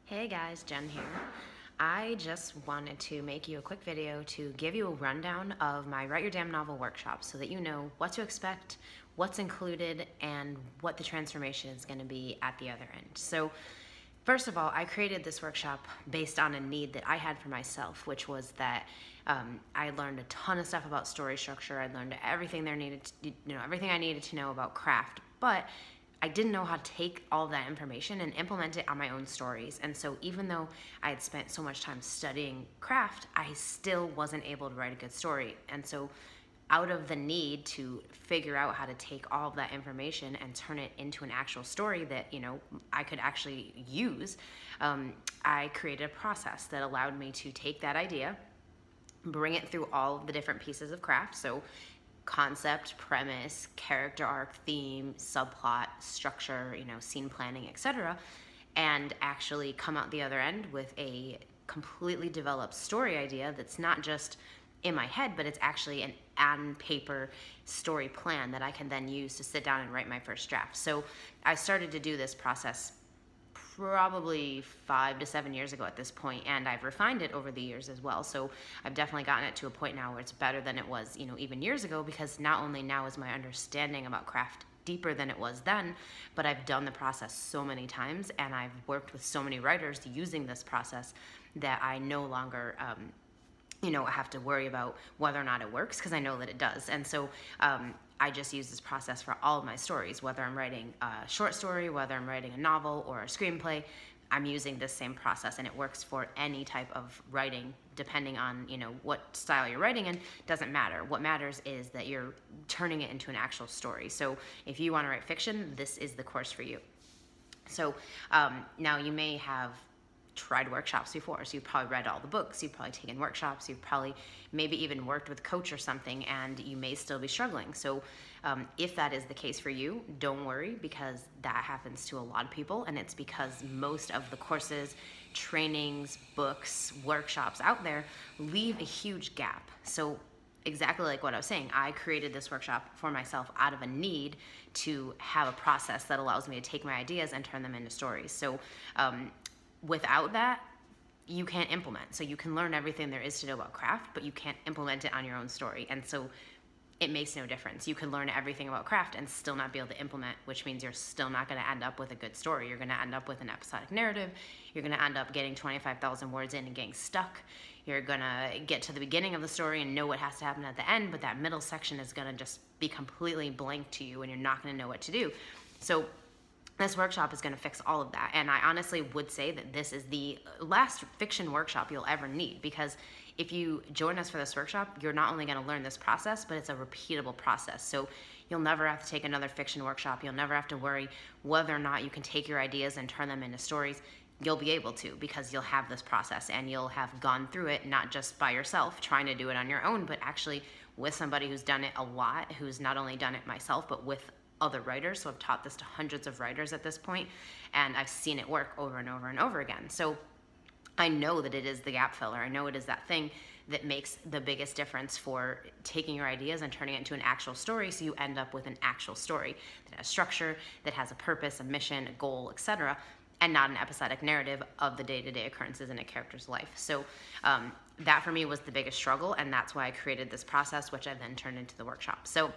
Hey guys, Jen here. I just wanted to make you a quick video to give you a rundown of my Write Your Damn Novel workshop so that you know what to expect, what's included, and what the transformation is going to be at the other end. So first of all, I created this workshop based on a need that I had for myself, which was that I learned a ton of stuff about story structure. I learned everything everything I needed to know about craft, but I didn't know how to take all of that information and implement it on my own stories. And so even though I had spent so much time studying craft, I still wasn't able to write a good story. And so out of the need to figure out how to take all of that information and turn it into an actual story that, I could actually use, I created a process that allowed me to take that idea, bring it through all of the different pieces of craft. So concept, premise, character arc, theme, subplot, structure, scene planning, etc., and actually come out the other end with a completely developed story idea that's not just in my head, but it's actually an on paper story plan that I can then use to sit down and write my first draft. So I started to do this process probably 5 to 7 years ago at this point, and I've refined it over the years as well. So I've definitely gotten it to a point now where it's better than it was, even years ago, because not only now is my understanding about craft deeper than it was then, but I've done the process so many times and I've worked with so many writers using this process that I no longer I have to worry about whether or not it works, because I know that it does. And so I just use this process for all of my stories, whether I'm writing a short story, whether I'm writing a novel or a screenplay. I'm using this same process, and it works for any type of writing, depending on what style you're writing in. Doesn't matter. What matters is that you're turning it into an actual story. So if you want to write fiction, this is the course for you. So now you may have tried workshops before, so you've probably read all the books, you've probably taken workshops, you've probably maybe even worked with a coach or something, and you may still be struggling. So if that is the case for you, don't worry, because that happens to a lot of people, and it's because most of the courses, trainings, books, workshops out there leave a huge gap. So exactly like what I was saying, I created this workshop for myself out of a need to have a process that allows me to take my ideas and turn them into stories. So without that, you can't implement. So you can learn everything there is to know about craft, but you can't implement it on your own story. And so it makes no difference. You can learn everything about craft and still not be able to implement, which means you're still not going to end up with a good story. You're going to end up with an episodic narrative. You're going to end up getting 25,000 words in and getting stuck. You're going to get to the beginning of the story and know what has to happen at the end, but that middle section is going to just be completely blank to you, and you're not going to know what to do. So this workshop is going to fix all of that. And I honestly would say that this is the last fiction workshop you'll ever need, because if you join us for this workshop, you're not only going to learn this process, but it's a repeatable process. So you'll never have to take another fiction workshop. You'll never have to worry whether or not you can take your ideas and turn them into stories. You'll be able to, because you'll have this process and you'll have gone through it, not just by yourself trying to do it on your own, but actually with somebody who's done it a lot, who's not only done it myself, but with other writers. So I've taught this to hundreds of writers at this point, and I've seen it work over and over and over again. So I know that it is the gap filler. I know it is that thing that makes the biggest difference for taking your ideas and turning it into an actual story, so you end up with an actual story that has structure, that has a purpose, a mission, a goal, etc., and not an episodic narrative of the day-to-day occurrences in a character's life. So that for me was the biggest struggle, and that's why I created this process, which I then turned into the workshop. So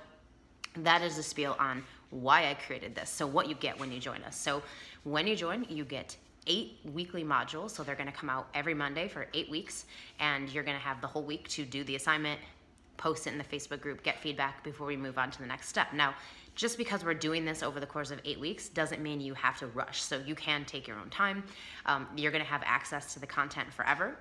that is the spiel on why I created this. So what you get when you join us. So when you join, you get 8 weekly modules. So they're going to come out every Monday for 8 weeks, and you're going to have the whole week to do the assignment, post it in the Facebook group, get feedback before we move on to the next step. Now, just because we're doing this over the course of 8 weeks doesn't mean you have to rush. So you can take your own time. You're going to have access to the content forever.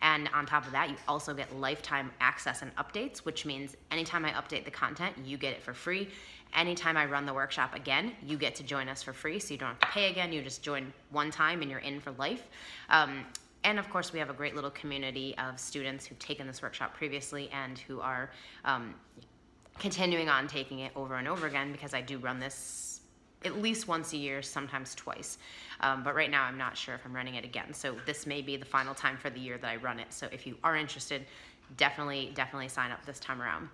And on top of that, you also get lifetime access and updates, which means anytime I update the content, you get it for free. Anytime I run the workshop again, you get to join us for free. So you don't have to pay again. You just join one time and you're in for life. And of course, we have a great little community of students who've taken this workshop previously and who are continuing on taking it over and over again, because I do run this at least once a year, sometimes twice. But right now I'm not sure if I'm running it again. So this may be the final time for the year that I run it. So if you are interested, definitely sign up this time around.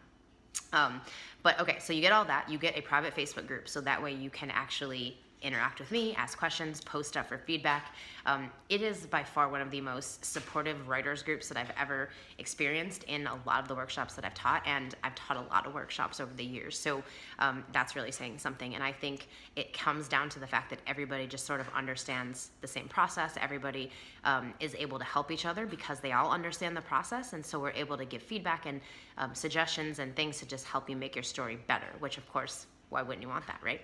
But okay, so you get all that. You get a private Facebook group, so that way you can actually interact with me, ask questions, post stuff for feedback. It is by far one of the most supportive writers groups that I've ever experienced in a lot of the workshops that I've taught, and I've taught a lot of workshops over the years. So that's really saying something. And I think it comes down to the fact that everybody just sort of understands the same process. Everybody is able to help each other because they all understand the process. And so we're able to give feedback and suggestions and things to just help you make your story better, which of course, why wouldn't you want that, right?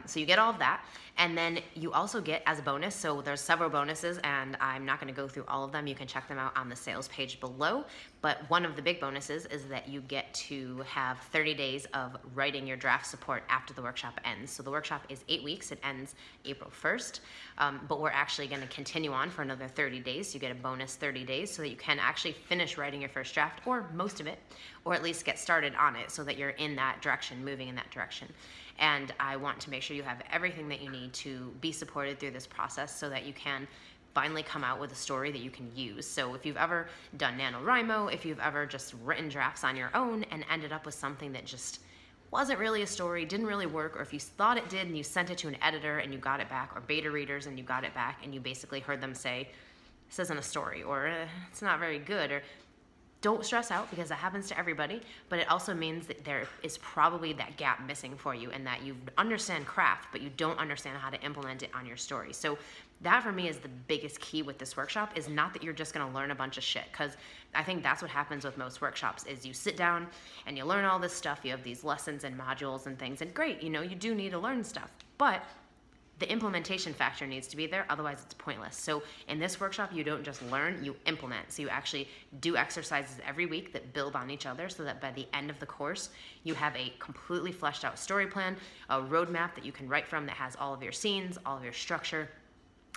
So you get all of that, and then you also get as a bonus, so there's several bonuses, and I'm not going to go through all of them. You can check them out on the sales page below, but one of the big bonuses is that you get to have 30 days of writing your draft support after the workshop ends. So the workshop is 8 weeks. It ends April 1st, but we're actually going to continue on for another 30 days. You get a bonus 30 days so that you can actually finish writing your first draft, or most of it, or at least get started on it so that you're in that direction, moving in that direction. And I want to make sure you have everything that you need to be supported through this process so that you can finally come out with a story that you can use. So if you've ever done NaNoWriMo, if you've ever just written drafts on your own and ended up with something that just wasn't really a story, didn't really work, or if you thought it did and you sent it to an editor and you got it back, or beta readers and you got it back and you basically heard them say, this isn't a story, or it's not very good, or don't stress out, because that happens to everybody, but it also means that there is probably that gap missing for you, and that you understand craft, but you don't understand how to implement it on your story. So that for me is the biggest key with this workshop, is not that you're just gonna learn a bunch of shit, because I think that's what happens with most workshops, is you sit down and you learn all this stuff, you have these lessons and modules and things, and great, you know, you do need to learn stuff, but the implementation factor needs to be there, otherwise it's pointless. So in this workshop, you don't just learn, you implement. So you actually do exercises every week that build on each other so that by the end of the course, you have a completely fleshed out story plan, a roadmap that you can write from that has all of your scenes, all of your structure,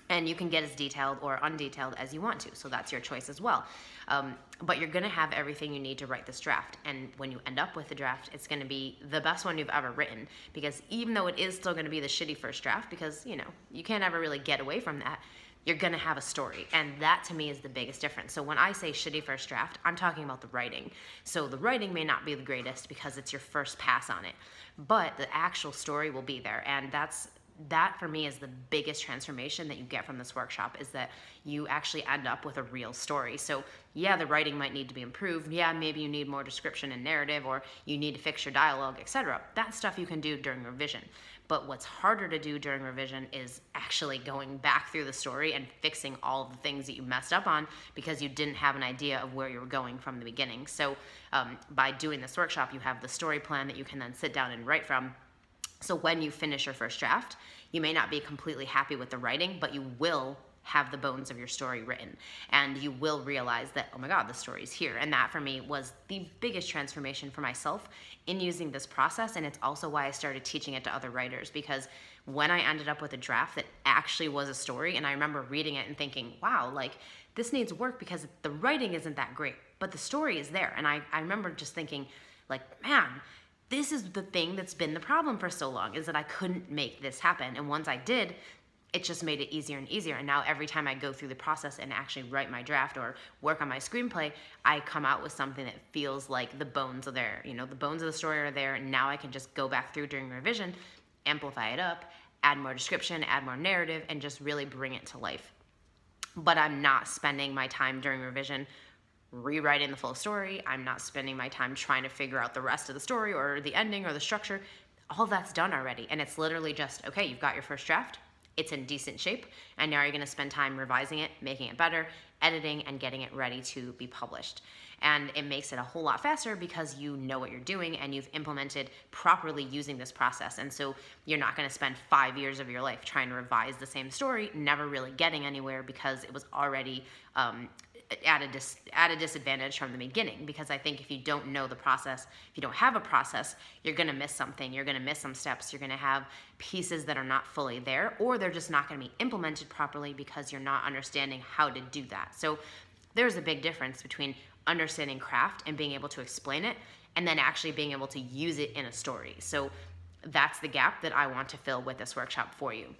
and you can get as detailed or undetailed as you want to. So that's your choice as well. But you're gonna have everything you need to write this draft. And when you end up with the draft, it's gonna be the best one you've ever written. Because even though it is still gonna be the shitty first draft, because you know, you can't ever really get away from that, you're gonna have a story. And that to me is the biggest difference. So when I say shitty first draft, I'm talking about the writing. So the writing may not be the greatest because it's your first pass on it, but the actual story will be there. And that for me is the biggest transformation that you get from this workshop, is that you actually end up with a real story. So yeah, the writing might need to be improved. Yeah, maybe you need more description and narrative, or you need to fix your dialogue, etc. That stuff you can do during revision. But what's harder to do during revision is actually going back through the story and fixing all of the things that you messed up on because you didn't have an idea of where you were going from the beginning. So by doing this workshop, you have the story plan that you can then sit down and write from. So when you finish your first draft, you may not be completely happy with the writing, but you will have the bones of your story written, and you will realize that, oh my God, the story's here. And that for me was the biggest transformation for myself in using this process. And it's also why I started teaching it to other writers, because when I ended up with a draft that actually was a story, and I remember reading it and thinking, wow, like this needs work because the writing isn't that great, but the story is there. And I remember just thinking like, man, this is the thing that's been the problem for so long, is that I couldn't make this happen. And once I did, it just made it easier and easier. And now every time I go through the process and actually write my draft or work on my screenplay, I come out with something that feels like the bones are there. You know, the bones of the story are there, and now I can just go back through during revision, amplify it up, add more description, add more narrative, and just really bring it to life. But I'm not spending my time during revision rewriting the full story. I'm not spending my time trying to figure out the rest of the story or the ending or the structure. All that's done already. And it's literally just, okay, you've got your first draft, it's in decent shape, and now you're gonna spend time revising it, making it better, editing, and getting it ready to be published. And it makes it a whole lot faster because you know what you're doing and you've implemented properly using this process. And so you're not gonna spend 5 years of your life trying to revise the same story, never really getting anywhere because it was already at a disadvantage from the beginning. Because I think if you don't know the process, if you don't have a process, you're gonna miss something, you're gonna miss some steps, you're gonna have pieces that are not fully there, or they're just not gonna be implemented properly because you're not understanding how to do that. So there's a big difference between understanding craft and being able to explain it, and then actually being able to use it in a story. So that's the gap that I want to fill with this workshop for you.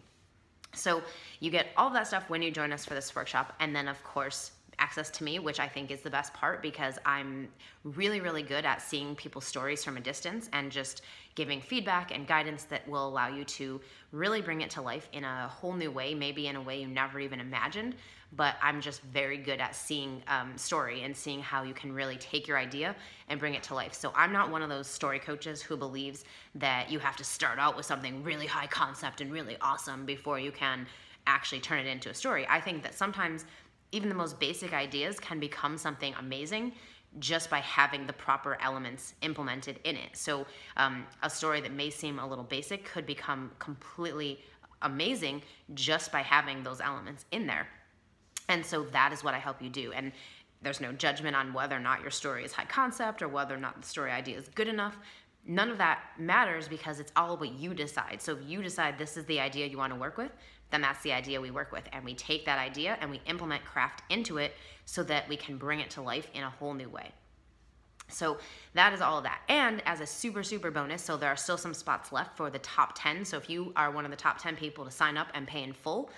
So you get all of that stuff when you join us for this workshop, and then of course, access to me, which I think is the best part, because I'm really, really good at seeing people's stories from a distance and just giving feedback and guidance that will allow you to really bring it to life in a whole new way, maybe in a way you never even imagined. But I'm just very good at seeing story and seeing how you can really take your idea and bring it to life. So I'm not one of those story coaches who believes that you have to start out with something really high concept and really awesome before you can actually turn it into a story. I think that sometimes even the most basic ideas can become something amazing just by having the proper elements implemented in it. So a story that may seem a little basic could become completely amazing just by having those elements in there. And so that is what I help you do. And there's no judgment on whether or not your story is high concept or whether or not the story idea is good enough. None of that matters, because it's all what you decide. So if you decide this is the idea you want to work with, then that's the idea we work with. And we take that idea and we implement craft into it so that we can bring it to life in a whole new way. So that is all of that. And as a super, super bonus, so there are still some spots left for the top 10. So if you are one of the top 10 people to sign up and pay in full,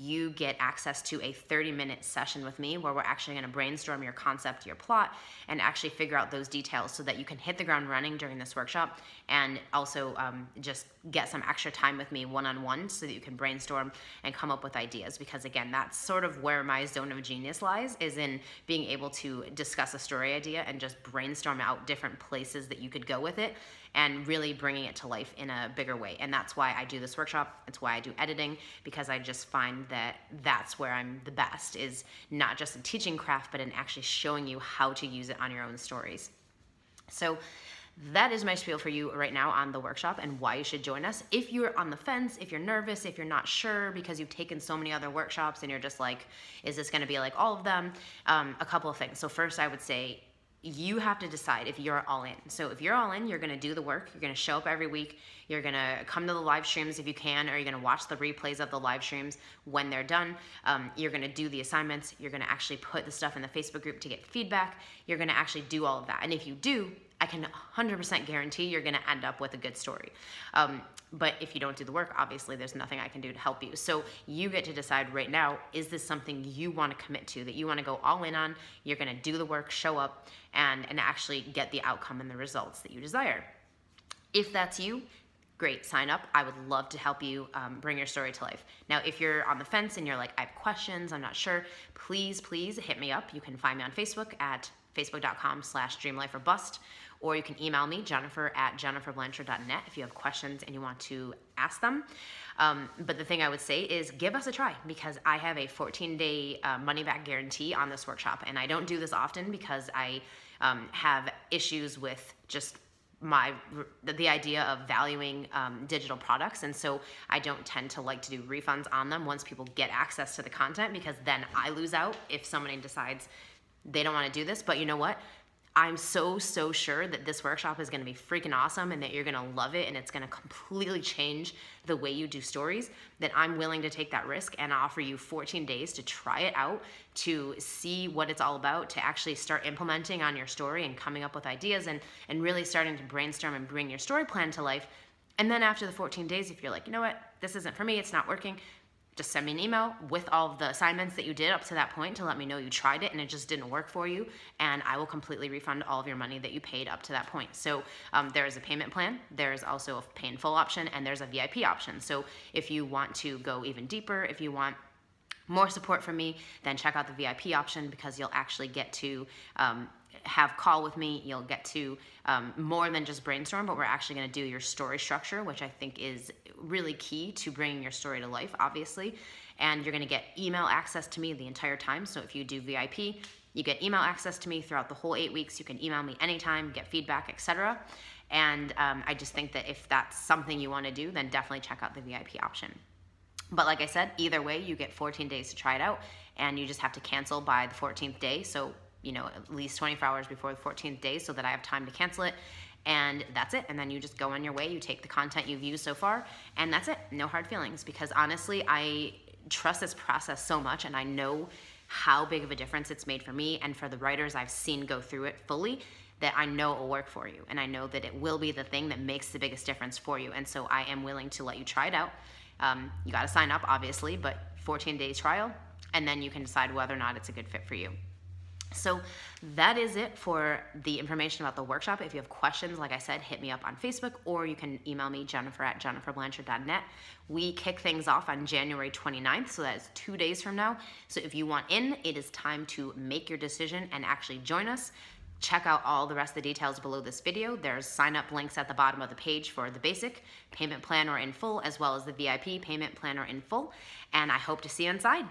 you get access to a 30-minute session with me where we're actually going to brainstorm your concept, your plot, and actually figure out those details so that you can hit the ground running during this workshop, and also just get some extra time with me one-on-one so that you can brainstorm and come up with ideas. Because again, that's sort of where my zone of genius lies, is in being able to discuss a story idea and just brainstorm out different places that you could go with it and really bringing it to life in a bigger way. And that's why I do this workshop. It's why I do editing, because I just find that that's where I'm the best, is not just in teaching craft, but in actually showing you how to use it on your own stories. So that is my spiel for you right now on the workshop and why you should join us. If you're on the fence, if you're nervous, if you're not sure because you've taken so many other workshops and you're just like, is this gonna be like all of them? A couple of things. So first, I would say, you have to decide if you're all in. So if you're all in, you're gonna do the work, you're gonna show up every week, you're gonna come to the live streams if you can, or you're gonna watch the replays of the live streams when they're done. You're gonna do the assignments, you're gonna actually put the stuff in the Facebook group to get feedback, you're gonna actually do all of that. And if you do, I can 100% guarantee you're gonna end up with a good story. But if you don't do the work, obviously there's nothing I can do to help you. So you get to decide right now, is this something you wanna commit to, that you wanna go all in on? You're gonna do the work, show up, and actually get the outcome and the results that you desire. If that's you, great, sign up. I would love to help you bring your story to life. Now, if you're on the fence and you're like, I have questions, I'm not sure, please hit me up. You can find me on Facebook at facebook.com/dreamlifeorbust, or you can email me, jennifer@jenniferblanchard.net, if you have questions and you want to ask them. But the thing I would say is give us a try, because I have a 14-day money-back guarantee on this workshop. And I don't do this often because I have issues with just the idea of valuing digital products, and so I don't tend to like to do refunds on them once people get access to the content, because then I lose out if somebody decides they don't want to do this. But you know what? I'm so sure that this workshop is going to be freaking awesome and that you're going to love it and it's going to completely change the way you do stories, that I'm willing to take that risk and offer you 14 days to try it out, to see what it's all about, to actually start implementing on your story and coming up with ideas and really starting to brainstorm and bring your story plan to life. And then after the 14 days, if you're like, you know what, this isn't for me, it's not working, just send me an email with all of the assignments that you did up to that point to let me know you tried it and it just didn't work for you, and I will completely refund all of your money that you paid up to that point. So there is a payment plan, there's also a pay in full option, and there's a VIP option. So if you want to go even deeper, if you want more support from me, then check out the VIP option, because you'll actually get to have call with me. You'll get to more than just brainstorm, but we're actually going to do your story structure, which I think is really key to bringing your story to life, obviously. And you're going to get email access to me the entire time. So if you do VIP, you get email access to me throughout the whole 8 weeks. You can email me anytime, get feedback, etc. And I just think that if that's something you want to do, then definitely check out the VIP option. But like I said, either way, you get 14 days to try it out, and you just have to cancel by the 14th day. So, you know, at least 24 hours before the 14th day, so that I have time to cancel it. And that's it. And then you just go on your way. You take the content you've used so far, and that's it. No hard feelings, because honestly, I trust this process so much, and I know how big of a difference it's made for me and for the writers I've seen go through it fully, that I know it will work for you. And I know that it will be the thing that makes the biggest difference for you. And so I am willing to let you try it out. You got to sign up, obviously, but 14 days trial, and then you can decide whether or not it's a good fit for you. So that is it for the information about the workshop. If you have questions, like I said, hit me up on Facebook, or you can email me, jennifer@jenniferblanchard.net. We kick things off on January 29th, so that is 2 days from now. So if you want in, it is time to make your decision and actually join us. Check out all the rest of the details below this video. There's sign-up links at the bottom of the page for the basic payment plan or in full, as well as the VIP payment plan or in full. And I hope to see you inside.